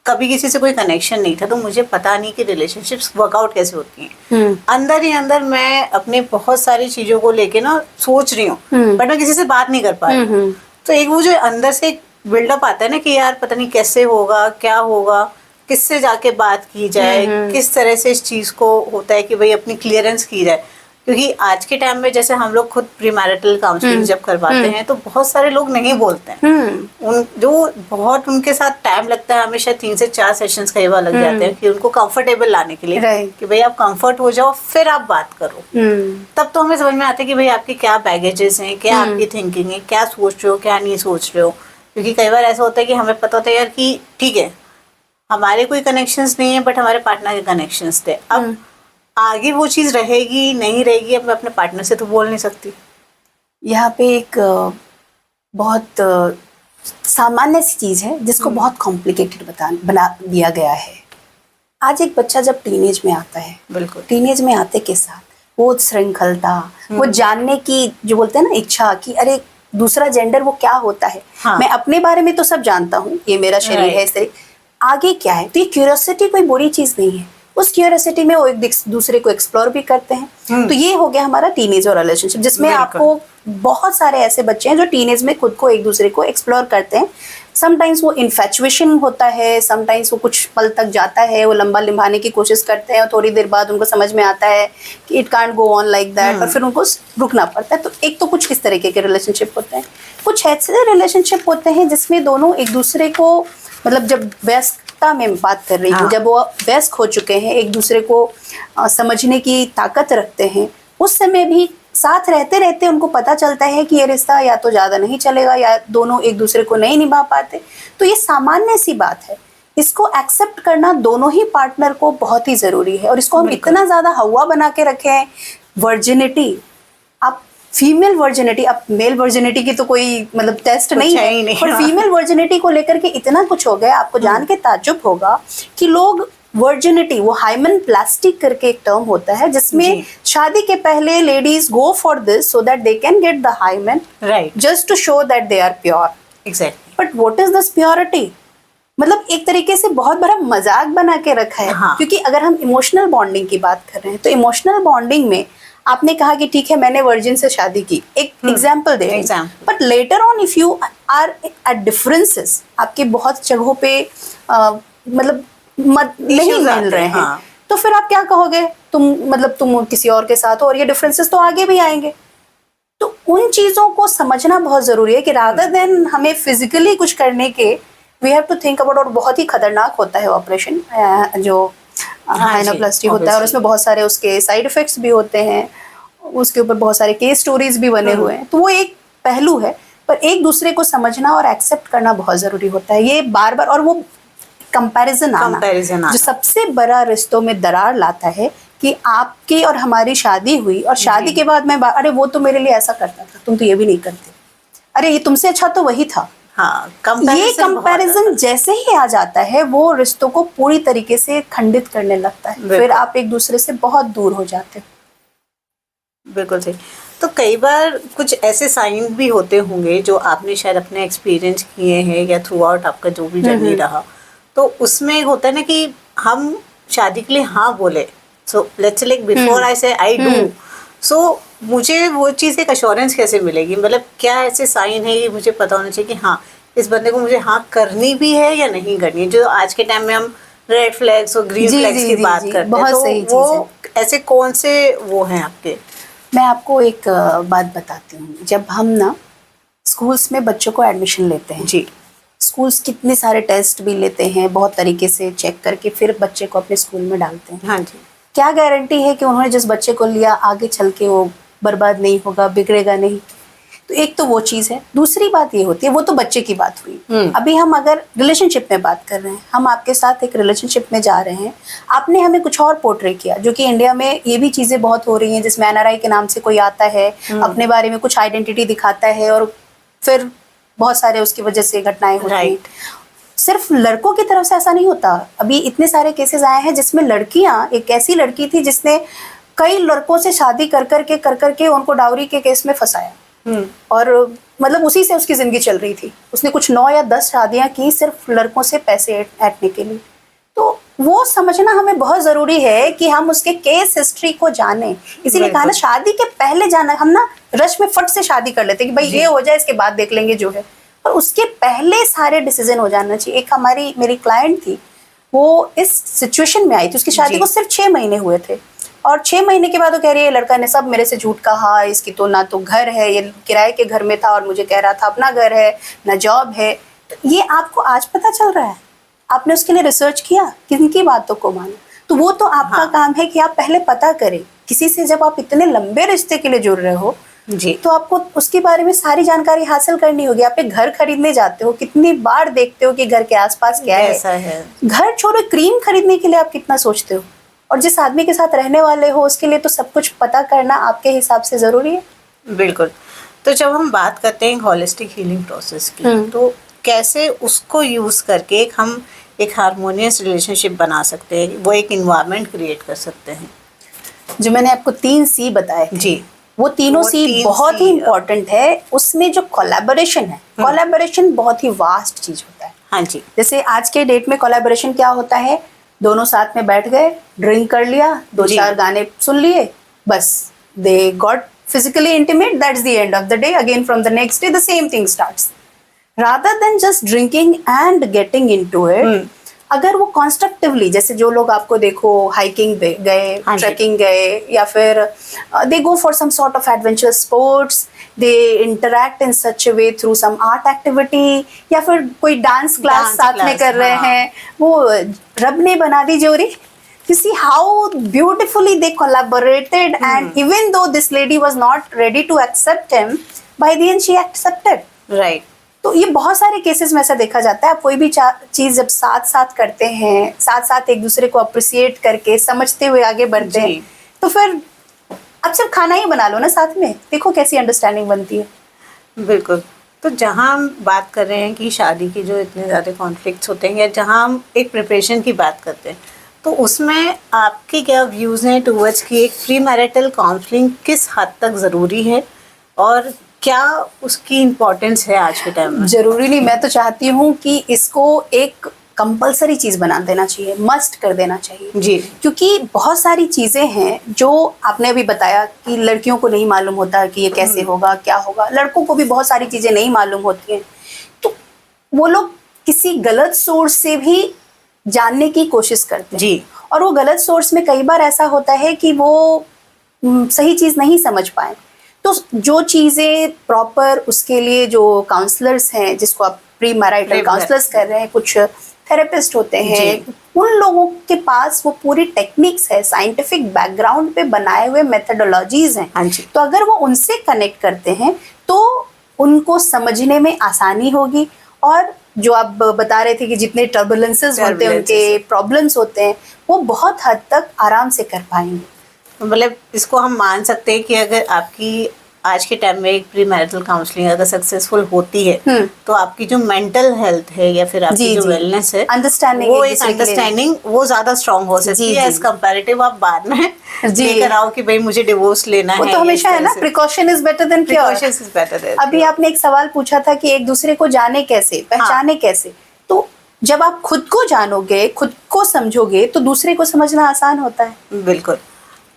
कभी किसी से कोई कनेक्शन नहीं था, तो मुझे पता नहीं कि रिलेशनशिप्स वर्कआउट कैसे होती हैं। अंदर ही अंदर मैं अपने बहुत सारी चीज़ों को लेके ना सोच रही हूँ, बट मैं किसी से बात नहीं कर पा रही हूँ। तो एक वो जो अंदर से एक बिल्डअप आता है ना कि यार पता नहीं कैसे होगा, क्या होगा, किससे जाके बात की जाए, किस तरह से इस चीज़ को होता है कि भाई अपनी क्लियरेंस की जाए। क्योंकि आज के टाइम में जैसे हम लोग खुद प्री मैरिटल काउंसलिंग जब करवाते हैं तो बहुत सारे लोग नहीं बोलते हैं। जो बहुत उनके साथ टाइम लगता है, हमेशा 3 से 4 सेशंस कई बार लग जाते हैं कि उनको कंफर्टेबल लाने के लिए, कि भाई आप कंफर्ट हो जाओ फिर आप बात करो। तब तो हमें समझ में आता है कि भाई आपके क्या बैगेजेस हैं, क्या आपकी थिंकिंग है, क्या सोच रहे हो, क्या नहीं सोच रहे हो। क्योंकि कई बार ऐसा होता है कि हमें पता होता है यार कि ठीक है हमारे कोई कनेक्शंस नहीं है, बट हमारे पार्टनर के कनेक्शंस थे। अब आगे वो चीज़ रहेगी नहीं रहेगी, अब मैं अपने पार्टनर से तो बोल नहीं सकती। यहाँ पे एक बहुत सामान्य सी चीज़ है जिसको बहुत कॉम्प्लिकेटेड बना दिया गया है। आज एक बच्चा जब टीनेज में आता है, बिल्कुल टीनेज में आते के साथ वो श्रृंखलता, वो जानने की जो बोलते हैं ना इच्छा कि अरे दूसरा जेंडर वो क्या होता है। हाँ। मैं अपने बारे में तो सब जानता हूँ, ये मेरा शरीर है, इससे आगे क्या है। तो ये क्यूरियोसिटी कोई बुरी चीज नहीं है। उस क्यूरियोसिटी में वो एक दूसरे को एक्सप्लोर भी करते हैं। तो ये हो गया हमारा टीनेज और रिलेशनशिप, जिसमें आपको बहुत सारे ऐसे बच्चे हैं जो टीनेज में खुद को एक दूसरे को एक्सप्लोर करते हैं। समटाइम्स वो इन्फेचुएशन होता है, समटाइम्स वो कुछ पल तक जाता है, वो लंबा निभाने की कोशिश करते हैं और थोड़ी देर बाद उनको समझ में आता है कि it can't go on like that, और फिर उनको रुकना पड़ता है। तो एक तो कुछ इस तरीके के रिलेशनशिप होते हैं। कुछ ऐसे रिलेशनशिप होते हैं जिसमें दोनों एक दूसरे को, मतलब जब वयस्कता में बात कर रही हूँ, जब वो वयस्क हो चुके हैं, एक दूसरे को समझने की ताकत रखते हैं, उस समय भी साथ रहते रहते उनको पता चलता है कि ये रिश्ता या तो ज़्यादा नहीं चलेगा या दोनों एक दूसरे को नहीं निभा पाते। तो ये सामान्य सी बात है, इसको एक्सेप्ट करना दोनों ही पार्टनर को बहुत ही ज़रूरी है। और इसको हम इतना ज़्यादा हवा बना के रखे हैं। वर्जिनिटी, आप फीमेल वर्जिनिटी, अब मेल वर्जिनिटी की तो कोई मतलब टेस्ट नहीं है, और फीमेल वर्जिनिटी को लेकर के इतना कुछ हो गया, आपको जान के ताज्जुब होगा कि लोग वर्जिनिटी, वो हाइमन प्लास्टिक करके एक टर्म होता है जिसमें शादी के पहले ladies go for this so that they can get the hymen, right, just to show that they are pure. Exactly. But what is this purity? मतलब एक तरीके से बहुत बड़ा मजाक बना के रखा है। हाँ। क्योंकि अगर हम इमोशनल बॉन्डिंग की बात कर रहे हैं तो इमोशनल बॉन्डिंग में आपने कहा कि ठीक है मैंने वर्जिन से शादी की, एक एग्जाम्पल दे, but later on if you are at differences, आपके बहुत जगहों पे मतलब नहीं मिल रहे हैं, तो फिर आप क्या कहोगे? तुम किसी और के साथ हो, और ये डिफरेंसेस तो आगे भी आएंगे। तो उन चीजों को समझना बहुत जरूरी है कि रादर देन हमें फिजिकली कुछ करने के, we have to think about. और बहुत ही खतरनाक होता है ऑपरेशन जो हाइनोप्लास्टी होता है, और उसमें बहुत सारे उसके साइड इफेक्ट्स भी होते हैं, उसके ऊपर बहुत सारे केस स्टोरीज भी बने हुए हैं। तो वो एक पहलू है, पर एक दूसरे को समझना और एक्सेप्ट करना बहुत जरूरी होता है। ये बार बार, और वो कंपैरिजन आना जो सबसे बड़ा रिश्तों में दरार लाता है कि आपकी और हमारी शादी हुई और शादी के बाद मैं अरे वो तो मेरे लिए ऐसा करता था, तुम तो ये भी नहीं करते, अरे ये तुमसे अच्छा तो वही था। हाँ, ये कंपैरिजन जैसे ही आ जाता है वो रिश्तों को पूरी तरीके से खंडित करने लगता है, फिर आप एक दूसरे से बहुत दूर हो जाते हो। बिल्कुल सही। तो कई बार कुछ ऐसे साइन भी होते होंगे जो आपने शायद अपने एक्सपीरियंस किए हैं या थ्रू आउट आपका जो भी जर्नी रहा, तो उसमें होता है ना कि हम शादी के लिए हाँ बोले, so let's say like before I से आई डू, सो मुझे वो चीज़ एक अश्योरेंस कैसे मिलेगी? मतलब क्या ऐसे साइन है, ये मुझे पता होना चाहिए कि हाँ इस बंदे को मुझे हाँ करनी भी है या नहीं करनी है। जो आज के टाइम में हम रेड फ्लैग्स और ग्रीन फ्लैग्स की बात करते हैं, तो वो ऐसे कौन से वो हैं आपके? मैं आपको एक बात बताती हूँ। जब हम ना स्कूल्स में बच्चों को एडमिशन लेते हैं, जी, स्कूल्स कितने सारे टेस्ट भी लेते हैं, बहुत तरीके से चेक करके फिर बच्चे को अपने स्कूल में डालते हैं। हाँ जी। क्या गारंटी है कि उन्होंने जिस बच्चे को लिया आगे चल के वो बर्बाद नहीं होगा, बिगड़ेगा नहीं? तो एक तो वो चीज़ है। दूसरी बात ये होती है, वो तो बच्चे की बात हुई। अभी हम अगर रिलेशनशिप में बात कर रहे हैं, हम आपके साथ एक रिलेशनशिप में जा रहे हैं, आपने हमें कुछ और पोर्ट्रे किया, जो कि इंडिया में ये भी चीज़ें बहुत हो रही हैं, जिसमें NRI के नाम से कोई आता है, अपने बारे में कुछ आइडेंटिटी दिखाता है और फिर बहुत सारे उसकी वजह से घटनाएं होती हैं। सिर्फ लड़कों की तरफ से ऐसा नहीं होता। अभी इतने सारे केसेस आए हैं जिसमें लड़कियां, एक ऐसी लड़की थी जिसने कई लड़कों से शादी कर करके उनको डाउरी के केस में फंसाया, और मतलब उसी से उसकी जिंदगी चल रही थी। उसने कुछ 9 या 10 शादियां की सिर्फ लड़कों से पैसे ऐंठने के लिए। तो वो समझना हमें बहुत जरूरी है कि हम उसके केस हिस्ट्री को जाने। इसीलिए कहा ना, शादी के पहले जाना, हम ना रश में फट से शादी कर लेते कि भाई ये हो जाए, इसके बाद देख लेंगे जो है, पर उसके पहले सारे डिसीजन हो जाना चाहिए। एक मेरी क्लाइंट थी, वो इस सिचुएशन में आई थी, उसकी शादी को सिर्फ 6 महीने हुए थे, और 6 महीने के बाद वो कह रही है लड़का ने सब मेरे से झूठ कहा, इसकी तो ना तो घर है, ये किराए के घर में था और मुझे कह रहा था अपना घर है, ना जॉब है। तो ये आपको आज पता चल रहा है, आपने उसके लिए रिसर्च किया, किनकी बातों को माना? तो वो तो आपका काम है कि आप पहले पता करें। किसी से जब आप इतने लंबे रिश्ते के लिए जुड़ रहे हो जी, तो आपको उसके बारे में सारी जानकारी हासिल करनी होगी। आप एक घर खरीदने जाते हो, कितनी बार देखते हो कि घर के आसपास क्या है। घर छोड़ो, क्रीम खरीदने के लिए आप कितना सोचते हो, और जिस आदमी के साथ रहने वाले हो उसके लिए तो सब कुछ पता करना आपके हिसाब से जरूरी है। बिल्कुल। तो जब हम बात करते हैं होलिस्टिक हीलिंग प्रोसेस की, तो कैसे उसको यूज करके हम एक हार्मोनियस रिलेशनशिप बना सकते हैं, वो एक इन्वायरमेंट क्रिएट कर सकते हैं? जो मैंने आपको 3 C बताए जी, वो तीनों वो सी तीन बहुत ही सी, इम्पोर्टेंट है। उसमें जो कोलैबोरेशन है, कोलैबोरेशन बहुत ही वास्ट चीज होता है। हाँ जी, जैसे आज के डेट में कोलैबोरेशन क्या होता है, दोनों साथ में बैठ गए, ड्रिंक कर लिया, दो जी। चार गाने सुन लिए, बस they got physically intimate, that's the end of the day. Again from the next day the same thing starts, rather than just drinking and getting into it. अगर वो कॉन्स्ट्रक्टिवली, जैसे जो लोग आपको देखो हाइकिंग गए, हाँ जी। ट्रैकिंग गए, या फिर they go for some sort of adventure sports, they interact in such a way through some art activity, या फिर कोई डांस क्लास डांस साथ में क्लास, कर रहे हाँ। हैं, वो रब ने बना दी जोड़ी। You see how beautifully they collaborated, and even though this lady was not ready to accept him, by the end she accepted. Right. तो ये बहुत सारे केसेस में ऐसा देखा जाता है। आप कोई भी चीज जब साथ साथ करते हैं, साथ साथ एक दूसरे को अप्रिसिएट करके समझते हुए आगे बढ़ते जी। हैं, तो फिर अब सिर्फ खाना ही बना लो ना साथ में, देखो कैसी अंडरस्टैंडिंग बनती है। बिल्कुल। तो जहाँ हम बात कर रहे हैं कि शादी की जो इतने ज़्यादा कॉन्फ्लिक्ट्स होते हैं, या जहाँ हम एक प्रिपरेशन की बात करते हैं, तो उसमें आपके क्या व्यूज़ हैं टूवर्ड्स कि एक प्री मैरिटल काउंसलिंग किस हद तक ज़रूरी है और क्या उसकी इम्पोर्टेंस है आज के टाइम में? जरूरी नहीं, मैं तो चाहती हूँ कि इसको एक कंपलसरी चीज बना देना चाहिए, मस्ट कर देना चाहिए जी। क्योंकि बहुत सारी चीजें हैं जो आपने अभी बताया कि लड़कियों को नहीं मालूम होता कि ये कैसे होगा, क्या होगा। लड़कों को भी बहुत सारी चीजें नहीं मालूम होती हैं, तो वो लोग किसी गलत सोर्स से भी जानने की कोशिश करते हैं। जी। और वो गलत सोर्स में कई बार ऐसा होता है कि वो सही चीज नहीं समझ पाए। तो जो चीजें प्रॉपर, उसके लिए जो काउंसलर्स हैं, जिसको आप प्री मैरिटल काउंसलर्स कर रहे हैं, कुछ थेरेपिस्ट होते हैं, उन लोगों के पास वो पूरी टेक्निक्स है, साइंटिफिक बैकग्राउंड पे बनाए हुए मेथडोलॉजीज हैं। हाँ जी। तो अगर वो उनसे कनेक्ट करते हैं तो उनको समझने में आसानी होगी। और जो आप बता रहे थे कि जितने टर्बुलेंसेस होते हैं, उनके प्रॉब्लम्स होते हैं, वो बहुत हद तक आराम से कर पाएंगे। मतलब इसको हम मान सकते हैं कि अगर आपकी आज के टाइम में एक प्री मैरिटल काउंसलिंग अगर सक्सेसफुल होती है, तो आपकी जो मेंटल हेल्थ है या फिर आपकी जो वेलनेस है, अंडरस्टैंडिंग, वो एक अंडरस्टैंडिंग वो ज्यादा स्ट्रांग हो सकती है एज कंपैरेटिव आप बाद में लेकर आओ कि भाई मुझे डिवोर्स लेना है। वो तो हमेशा है ना, precaution is better than cure. Precautions is better than. अभी आपने एक सवाल पूछा था कि एक दूसरे को जाने कैसे, पहचाने कैसे। तो जब आप खुद को जानोगे, खुद को समझोगे, तो दूसरे को समझना आसान होता है। बिल्कुल।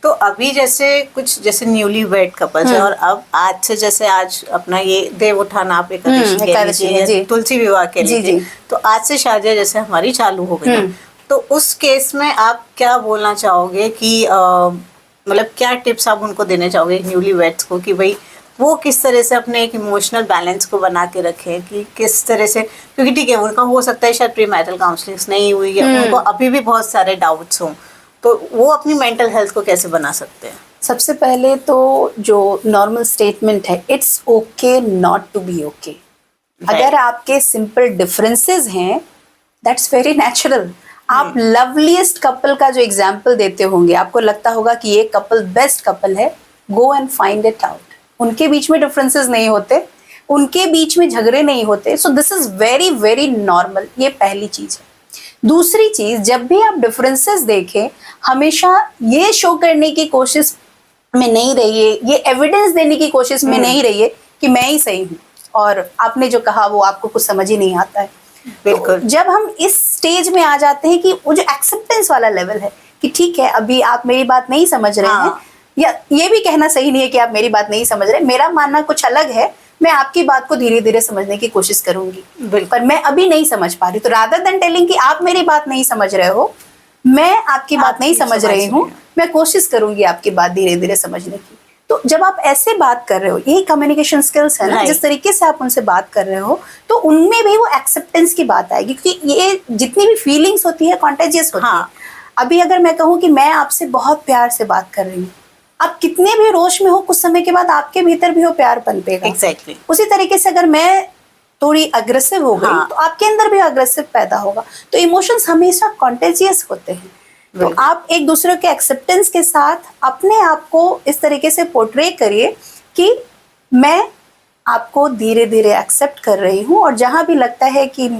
तो अभी जैसे न्यूली वेड कपल्स है, और अब आज से जैसे आज अपना ये देव उठान आप एकादशी कह लीजिए, तुलसी विवाह कह लीजिए, तो आज से शादियां जैसे हमारी चालू हो गई, तो उस केस में आप क्या बोलना चाहोगे कि मतलब क्या टिप्स आप उनको देने चाहोगे न्यूली वेड्स को कि भाई वो किस तरह से अपने एक इमोशनल बैलेंस को बना के रखें, कि किस तरह से, क्योंकि ठीक है उनका हो सकता है शायद प्री मैरिटल काउंसलिंग नहीं हुई या उनको अभी भी बहुत सारे डाउट्स हों, तो वो अपनी मेंटल हेल्थ को कैसे बना सकते हैं? सबसे पहले तो जो नॉर्मल स्टेटमेंट है, it's okay not to be okay. अगर आपके सिंपल डिफरेंसेस हैं, दैट्स वेरी नेचुरल। आप लवलीस्ट कपल का जो एग्जाम्पल देते होंगे, आपको लगता होगा कि ये कपल बेस्ट कपल है, go and find it out. उनके बीच में डिफरेंसेस नहीं होते, उनके बीच में झगड़े नहीं होते। So this is very very normal. ये पहली चीज है। दूसरी चीज, जब भी आप डिफरेंसेस देखें, हमेशा ये शो करने की कोशिश में नहीं रहिए, ये एविडेंस देने की कोशिश में नहीं रहिए कि मैं ही सही हूँ और आपने जो कहा वो आपको कुछ समझ ही नहीं आता है। बिल्कुल। तो जब हम इस स्टेज में आ जाते हैं कि वो जो एक्सेप्टेंस वाला लेवल है कि ठीक है अभी आप मेरी बात नहीं समझ रहे हैं, या ये भी कहना सही नहीं है कि आप मेरी बात नहीं समझ रहे, मेरा मानना कुछ अलग है, मैं आपकी बात को धीरे धीरे समझने की कोशिश करूंगी, पर मैं अभी नहीं समझ पा रही। तो रादर देन टेलिंग कि आप मेरी बात नहीं समझ रहे हो, मैं आपकी बात नहीं समझ रही हूँ, मैं कोशिश करूंगी आपकी बात धीरे धीरे समझने की। तो जब आप ऐसे बात कर रहे हो, यही कम्युनिकेशन स्किल्स है ना, जिस तरीके से आप उनसे बात कर रहे हो, तो उनमें भी वो एक्सेप्टेंस की बात आएगी, क्योंकि ये जितनी भी फीलिंग्स होती है कॉन्टेजियस होती है। अभी अगर मैं कहूँ कि मैं आपसे बहुत प्यार से बात कर रही हूँ, आप कितने भी रोश में हो, कुछ समय के बाद आपके भीतर भी वो प्यार पनपेगा। Exactly. उसी तरीके से अगर मैं थोड़ी अग्रेसिव हो गई, तो आपके अंदर भी अग्रेसिव पैदा होगा। तो इमोशंस हमेशा कॉन्टेजियस होते हैं। तो आप एक दूसरे के एक्सेप्टेंस के साथ अपने आप को इस तरीके से पोर्ट्रे करिए कि मैं आपको धीरे धीरे एक्सेप्ट कर रही हूँ, और जहाँ भी लगता है कि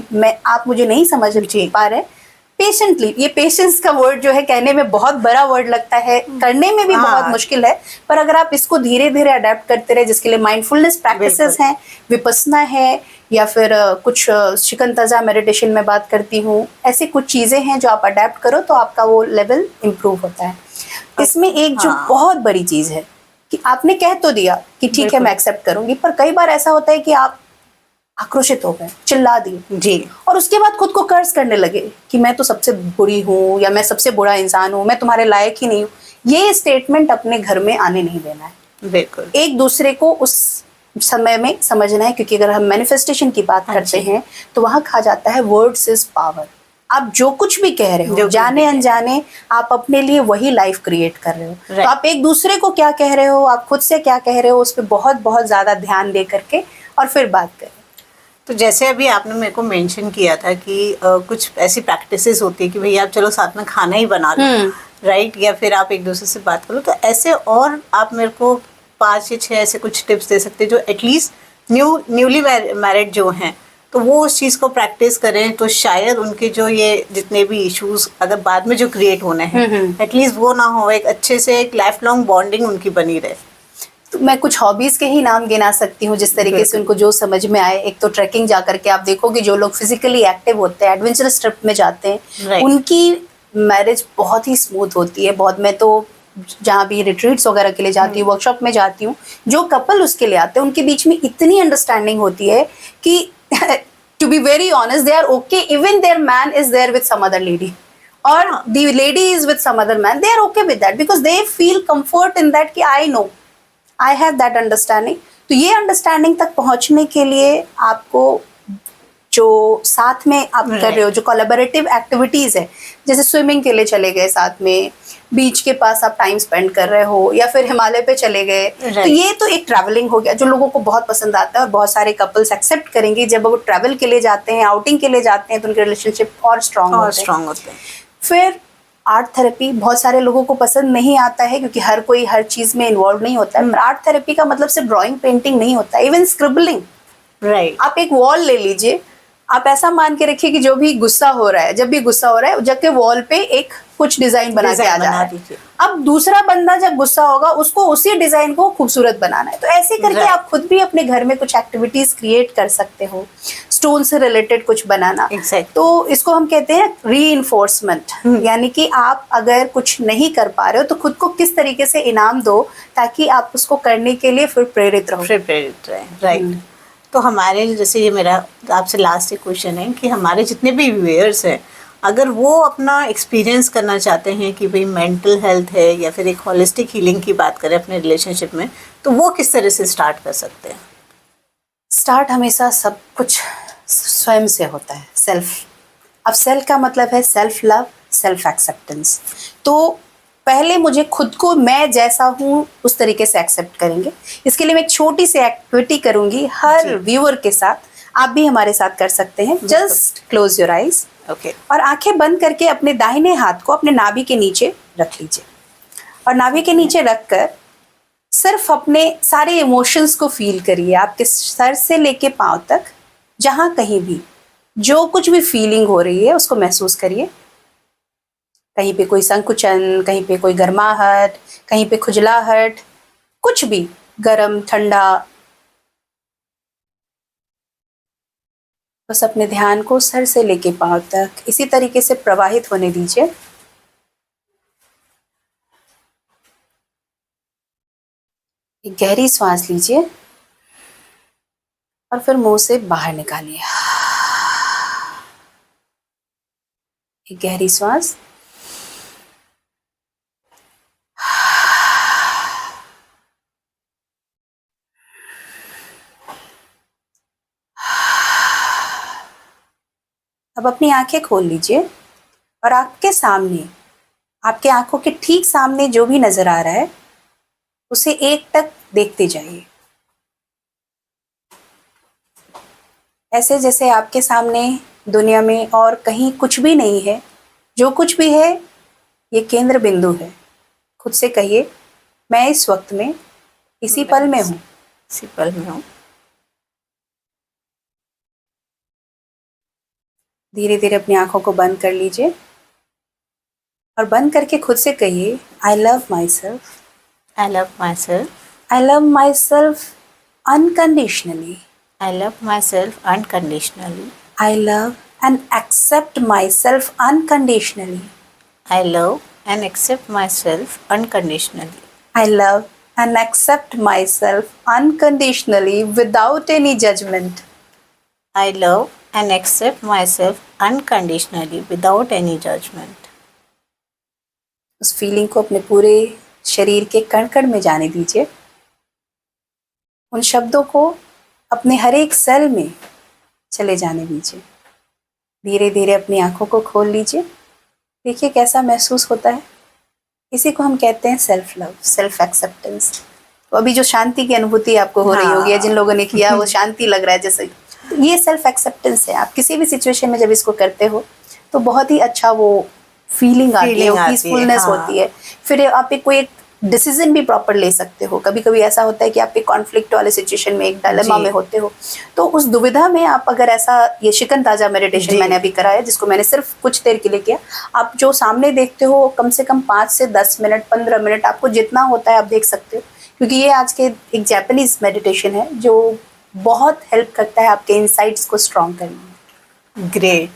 आप मुझे नहीं समझ पा रहे, पेशेंटली, ये पेशेंस का वर्ड जो है कहने में बहुत बड़ा वर्ड लगता है, करने में भी हाँ। बहुत मुश्किल है, पर अगर आप इसको धीरे धीरे अडेप्ट करते रहे, जिसके लिए माइंडफुलनेस प्रैक्टिसेस हैं, विपस्सना है, या फिर कुछ शिकंतजा मेडिटेशन में बात करती हूँ, ऐसी कुछ चीज़ें हैं जो आप अडेप्ट करो तो आपका वो लेवल इम्प्रूव होता है। इसमें एक जो हाँ। बहुत बड़ी चीज़ है कि आपने कह तो दिया कि ठीक है बिल्कुल। मैं एक्सेप्ट करूंगी, पर कई बार ऐसा होता है कि आप आक्रोशित हो गए, चिल्ला दिए, जी, और उसके बाद खुद को कर्ज करने लगे कि मैं तो सबसे बुरी हूँ, या मैं सबसे बुरा इंसान हूँ, मैं तुम्हारे लायक ही नहीं हूँ। ये स्टेटमेंट अपने घर में आने नहीं देना है। बिल्कुल। एक दूसरे को उस समय में समझना है, क्योंकि अगर हम मैनिफेस्टेशन की बात हाँ करते जी। हैं तो वहां कहा जाता है वर्ड्स इज पावर। आप जो कुछ भी कह रहे जो हो, कुछ जाने भी अनजाने आप अपने लिए वही लाइफ क्रिएट कर रहे हो। Right. तो आप एक दूसरे को क्या कह रहे हो, आप खुद से क्या कह रहे हो, उस पर बहुत बहुत ज्यादा ध्यान दे करके और फिर बात करें। तो जैसे अभी आपने मेरे को मेंशन किया था कि कुछ ऐसी प्रैक्टिसेस होती है कि भैया आप चलो साथ में खाना ही बना लो, राइट, या फिर आप एक दूसरे से बात करो, तो ऐसे और आप मेरे को 5 या 6 ऐसे कुछ टिप्स दे सकते हैं जो एटलीस्ट न्यूली मैरिड जो हैं तो वो उस चीज़ को प्रैक्टिस करें, तो शायद उनके जो ये जितने भी इश्यूज अगर बाद में जो क्रिएट होने हैं एटलीस्ट वो ना हो, एक अच्छे से एक लाइफ लॉन्ग बॉन्डिंग उनकी बनी रहे। तो मैं कुछ हॉबीज के ही नाम गिना सकती हूँ जिस तरीके से उनको जो समझ में आए। एक तो ट्रैकिंग जा करके आप देखोगे जो लोग फिजिकली एक्टिव होते हैं, एडवेंचरस ट्रिप में जाते हैं, Right. उनकी मैरिज बहुत ही स्मूथ होती है। बहुत, मैं तो जहाँ भी रिट्रीट्स वगैरह के लिए जाती हूँ, वर्कशॉप में जाती हूँ, जो कपल उसके लिए आते हैं उनके बीच में इतनी अंडरस्टैंडिंग होती है कि to be very honest they are okay even their man is there with some other lady or the lady is with some other man, they are okay with that because they feel comfort in that कि I know I have that understanding। तो ये understanding तक पहुंचने के लिए आपको जो साथ में आप कर रहे हो, जो कोलैबोरेटिव एक्टिविटीज है, जैसे स्विमिंग के लिए चले गए साथ में, बीच के पास आप टाइम स्पेंड कर रहे हो, या फिर हिमालय पे चले गए, तो ये तो एक ट्रैवलिंग हो गया जो लोगों को बहुत पसंद आता है। और बहुत सारे कपल्स एक्सेप्ट करेंगे जब वो ट्रैवल के लिए जाते हैं, आउटिंग के लिए जाते हैं, तो उनके रिलेशनशिप और स्ट्रांग होते हैं। फिर आर्ट थेरेपी बहुत सारे लोगों को पसंद नहीं आता है क्योंकि हर कोई हर चीज में इन्वॉल्व नहीं होता है। पर आर्ट थेरेपी का मतलब सिर्फ ड्राइंग पेंटिंग नहीं होता, इवन स्क्रिबलिंग। राइट। आप एक वॉल ले लीजिए, आप ऐसा मान के रखिए कि जो भी गुस्सा हो रहा है, जब भी गुस्सा हो रहा है, जब के वॉल पे एक कुछ डिजाइन बना के आ जा रहा है। अब दूसरा बंदा जब गुस्सा होगा उसको उसी डिजाइन को खूबसूरत बनाना है। तो ऐसे करके आप खुद भी अपने घर में कुछ एक्टिविटीज क्रिएट कर सकते हो, स्टोन से रिलेटेड कुछ बनाना। तो इसको हम कहते हैं रीइंफोर्समेंट, यानी कि आप अगर कुछ नहीं कर पा रहे हो तो खुद को किस तरीके से इनाम दो ताकि आप उसको करने के लिए फिर प्रेरित रहो। राइट। तो हमारे जैसे ये मेरा आपसे लास्ट एक क्वेश्चन है कि हमारे जितने भी व्यूअर्स हैं अगर वो अपना एक्सपीरियंस करना चाहते हैं कि भाई मेंटल हेल्थ है या फिर एक होलिस्टिक हीलिंग की बात करें अपने रिलेशनशिप में, तो वो किस तरह से स्टार्ट कर सकते हैं? स्टार्ट हमेशा सब कुछ स्वयं से होता है, सेल्फ। अब सेल्फ का मतलब है सेल्फ लव, सेल्फ एक्सेप्टेंस। तो पहले मुझे खुद को मैं जैसा हूँ उस तरीके से एक्सेप्ट करेंगे। इसके लिए मैं एक छोटी सी एक्टिविटी करूंगी हर व्यूअर के साथ, आप भी हमारे साथ कर सकते हैं। Just close your eyes, okay, और आंखें बंद करके अपने दाहिने हाथ को अपने नाभि के नीचे रख लीजिए, और नाभि के नीचे रखकर सिर्फ अपने सारे इमोशंस को फील करिए, आपके सर से लेके पांव तक, जहां कहीं भी जो कुछ भी फीलिंग हो रही है उसको महसूस करिए। कहीं पे कोई संकुचन, कहीं पे कोई गर्माहट, कहीं पे खुजलाहट, कुछ भी गरम ठंडा। बस अपने ध्यान को सर से लेके पांव तक इसी तरीके से प्रवाहित होने दीजिए। एक गहरी सांस लीजिए और फिर मुंह से बाहर निकालिए। एक गहरी सांस, अब अपनी आंखें खोल लीजिए और आपके सामने, आपके आंखों के ठीक सामने जो भी नजर आ रहा है उसे एक टक देखते जाइए, ऐसे जैसे आपके सामने दुनिया में और कहीं कुछ भी नहीं है। जो कुछ भी है ये केंद्र बिंदु है। खुद से कहिए, मैं इस वक्त में इसी पल में हूँ, इसी पल में हूँ। धीरे धीरे अपनी आंखों को बंद कर लीजिए और बंद करके खुद से कहिए, I love myself, I love myself. I love myself unconditionally, I love myself unconditionally. I love and accept myself unconditionally, I love and accept myself unconditionally. I love and accept myself unconditionally without any judgment. I love and accept myself unconditionally without any judgment. उस feeling को अपने पूरे शरीर के कण कण में जाने दीजिए। उन शब्दों को अपने हर एक सेल में चले जाने दीजिए। धीरे धीरे अपनी आंखों को खोल लीजिए। देखिए कैसा महसूस होता है। इसी को हम कहते हैं सेल्फ लव, सेल्फ एक्सेप्टेंस। तो अभी जो शांति की अनुभूति आपको हो रही होगी, या जिन लोगों ने किया वो शांति लग रहा है जैसे, तो ये सेल्फ एक्सेप्टेंस है। आप किसी भी सिचुएशन में जब इसको करते हो तो बहुत ही अच्छा वो फीलिंग आती है, पीसफुलनेस होती है। फिर आप कोई एक डिसीजन भी प्रॉपर ले सकते हो। कभी कभी ऐसा होता है कि आप एक कॉन्फ्लिक्ट वाले सिचुएशन में, एक डायलेमा में होते हो, तो उस दुविधा में आप अगर ऐसा, ये शिकन ताजा मेडिटेशन मैंने अभी कराया जिसको मैंने सिर्फ कुछ देर के लिए किया, आप जो सामने देखते हो कम से कम 5 से 10 मिनट, 15 मिनट, आपको जितना होता है आप देख सकते हो, क्योंकि ये आज के एक जापानीज मेडिटेशन है जो बहुत हेल्प करता है आपके इनसाइट्स को स्ट्रॉन्ग करने में। Great,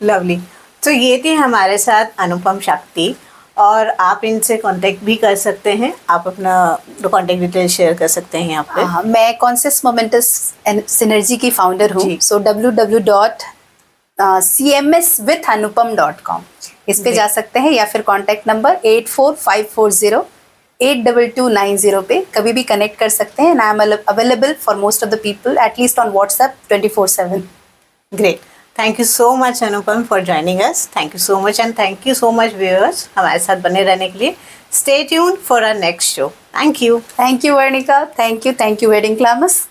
lovely. तो ये थी हमारे साथ अनुपम शक्ति, और आप इनसे कांटेक्ट भी कर सकते हैं। आप अपना कांटेक्ट डिटेल शेयर कर सकते हैं यहाँ पे। हाँ, मैं कॉन्शियस मोमेंटस सिनर्जी की फाउंडर हूँ। सो www.cmswithanupam.com इस पे जा सकते हैं, या फिर कॉन्टैक्ट नंबर 8454082290 पे कभी भी कनेक्ट कर सकते हैं। And I am available for most of the people, at least on WhatsApp 24/7। Great, thank you so much Anupam for joining us. Thank you so much, and thank you so much viewers हमारे साथ बने रहने के लिए। Stay tuned for our next show. Thank you Varnika, thank you wedding क्लामस।